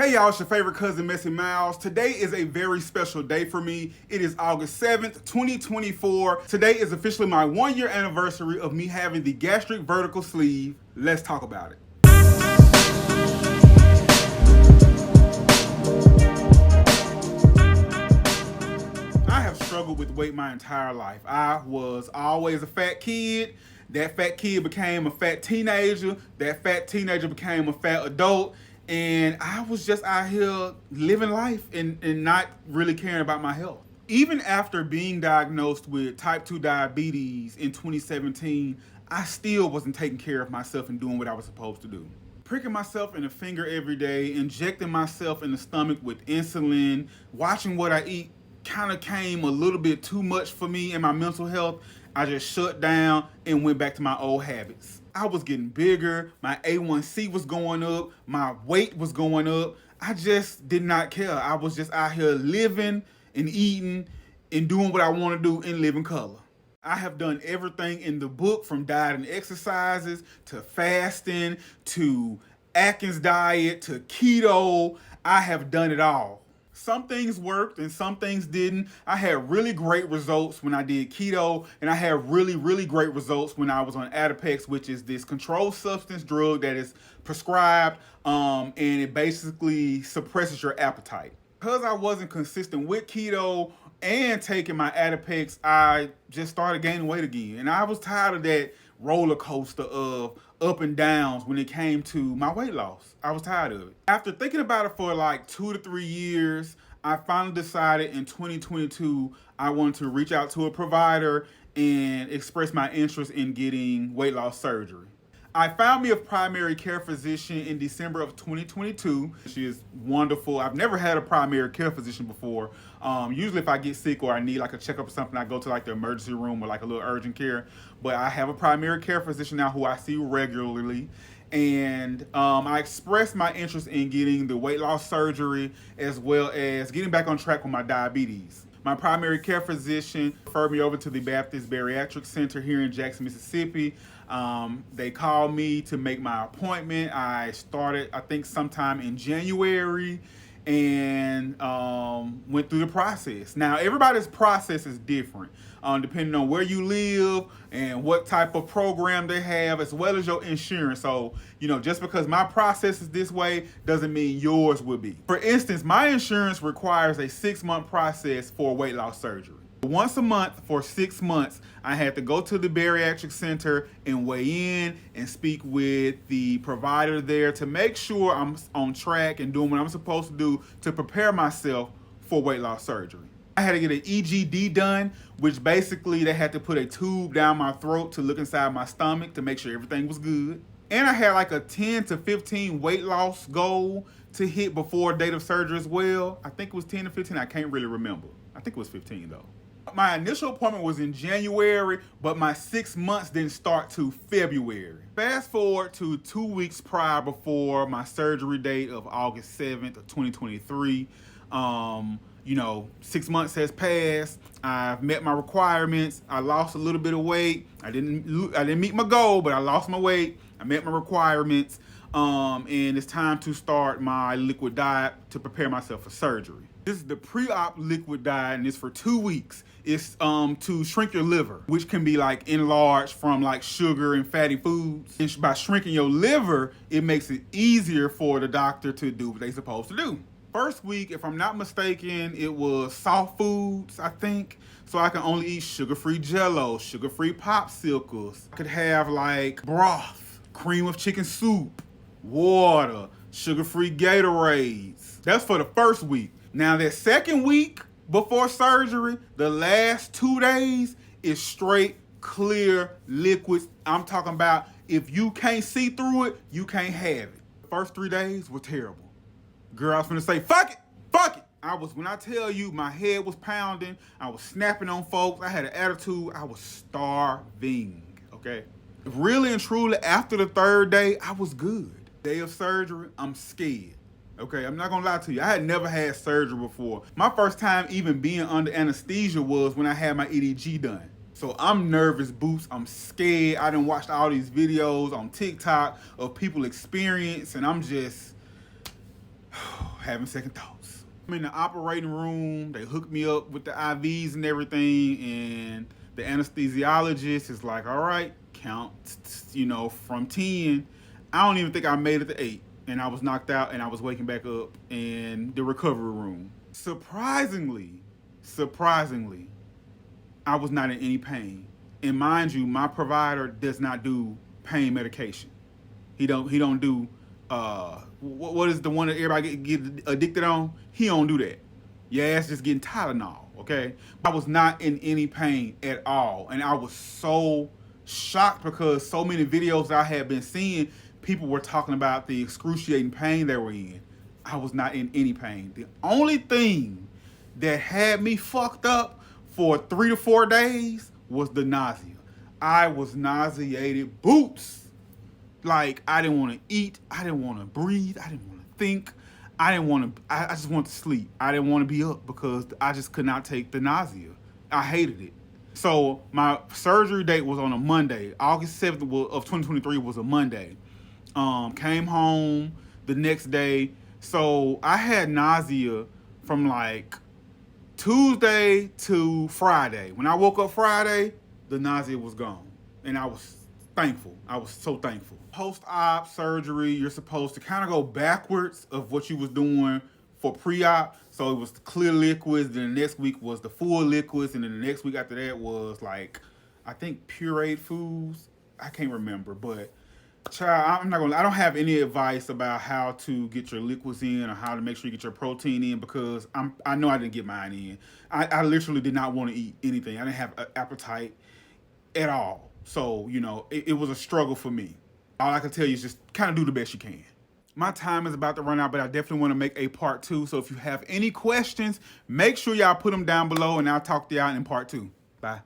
Hey y'all, it's your favorite cousin Messy Miles. Today is a very special day for me. It is August 7th, 2024. Today is officially my 1-year anniversary of me having the gastric vertical sleeve. Let's talk about it. I have struggled with weight my entire life. I was always a fat kid. That fat kid became a fat teenager. That fat teenager became a fat adult. And I was just out here living life and not really caring about my health. Even after being diagnosed with type 2 diabetes in 2017, I still wasn't taking care of myself and doing what I was supposed to do. Pricking myself in the finger every day, injecting myself in the stomach with insulin, watching what I eat kind of came a little bit too much for me and my mental health. I just shut down and went back to my old habits. I was getting bigger, my A1C was going up, my weight was going up. I just did not care. I was just out here living and eating and doing what I want to do and live in color. I have done everything in the book, from diet and exercises to fasting to Atkins diet to keto. I have done it all. Some things worked and some things didn't. I had really great results when I did keto, and I had really great results when I was on Adipex, which is this controlled substance drug that is prescribed, and it basically suppresses your appetite. Because I wasn't consistent with keto and taking my Adipex, I just started gaining weight again. And I was tired of that roller coaster of up and downs when it came to my weight loss. I was tired of it. After thinking about it for like 2 to 3 years, I finally decided in 2022 I wanted to reach out to a provider and express my interest in getting weight loss surgery. I found me a primary care physician in December of 2022. She is wonderful. I've never had a primary care physician before. Usually if I get sick or I need like a checkup or something, I go to like the emergency room or like a little urgent care. But I have a primary care physician now who I see regularly. And I expressed my interest in getting the weight loss surgery as well as getting back on track with my diabetes. My primary care physician referred me over to the Baptist Bariatric Center here in Jackson, Mississippi. They called me to make my appointment. I started, I think, sometime in January and went through the process. Now, everybody's process is different, depending on where you live and what type of program they have, as well as your insurance. So, just because my process is this way doesn't mean yours will be. For instance, my insurance requires a 6-month process for weight loss surgery. Once a month for 6 months, I had to go to the bariatric center and weigh in and speak with the provider there to make sure I'm on track and doing what I'm supposed to do to prepare myself for weight loss surgery. I had to get an EGD done, which basically they had to put a tube down my throat to look inside my stomach to make sure everything was good. And I had like a 10 to 15 weight loss goal to hit before date of surgery as well. I think it was 10 to 15. I can't really remember. I think it was 15 though. My initial appointment was in January, but my 6 months didn't start to February. Fast forward to 2 weeks prior before my surgery date of August 7th of 2023. 6 months has passed. I've met my requirements. I lost a little bit of weight. I didn't meet my goal, but I lost my weight. I met my requirements. And it's time to start my liquid diet to prepare myself for surgery. This is the pre-op liquid diet, and it's for 2 weeks. It's to shrink your liver, which can be like enlarged from like sugar and fatty foods. And by shrinking your liver, it makes it easier for the doctor to do what they're supposed to do. First week, if I'm not mistaken, it was soft foods, I think. So I can only eat sugar-free Jell-O, sugar-free popsicles. I could have like broth, cream of chicken soup, water, sugar-free Gatorades. That's for the first week. Now that second week before surgery, the last 2 days is straight, clear liquids. I'm talking about if you can't see through it, you can't have it. The first 3 days were terrible. Girl, I was gonna say, fuck it. When I tell you my head was pounding, I was snapping on folks, I had an attitude, I was starving, okay? Really and truly, after the 3rd day, I was good. Day of surgery, I'm scared. Okay, I'm not gonna lie to you. I had never had surgery before. My first time even being under anesthesia was when I had my EDG done. So I'm nervous, Boots. I'm scared. I done watched all these videos on TikTok of people experience, and I'm just, having second thoughts. I'm in the operating room. They hooked me up with the IVs and everything, and the anesthesiologist is like, all right, count, from 10. I don't even think I made it to 8, and I was knocked out, and I was waking back up in the recovery room. Surprisingly, I was not in any pain. And mind you, my provider does not do pain medication. He don't do what is the one that everybody get addicted on? He don't do that. Your ass just getting Tylenol, okay? I was not in any pain at all. And I was so shocked because so many videos I had been seeing, people were talking about the excruciating pain they were in. I was not in any pain. The only thing that had me fucked up for 3 to 4 days was the nausea. I was nauseated boots. Like, I didn't want to eat. I didn't want to breathe. I didn't want to think. I just wanted to sleep. I didn't want to be up because I just could not take the nausea. I hated it. So my surgery date was on a Monday. August 7th of 2023 was a Monday. Came home the next day. So I had nausea from like Tuesday to Friday. When I woke up Friday, the nausea was gone. And I was thankful. I was so thankful. Post-op surgery, you're supposed to kind of go backwards of what you was doing for pre-op. So it was clear liquids, then the next week was the full liquids, and then the next week after that was like, I think pureed foods. I can't remember, but child, I don't have any advice about how to get your liquids in or how to make sure you get your protein in because I know I didn't get mine in. I literally did not want to eat anything. I didn't have an appetite at all. So, it was a struggle for me. All I can tell you is just kind of do the best you can. My time is about to run out, but I definitely want to make a part 2. So if you have any questions, make sure y'all put them down below and I'll talk to y'all in part 2. Bye.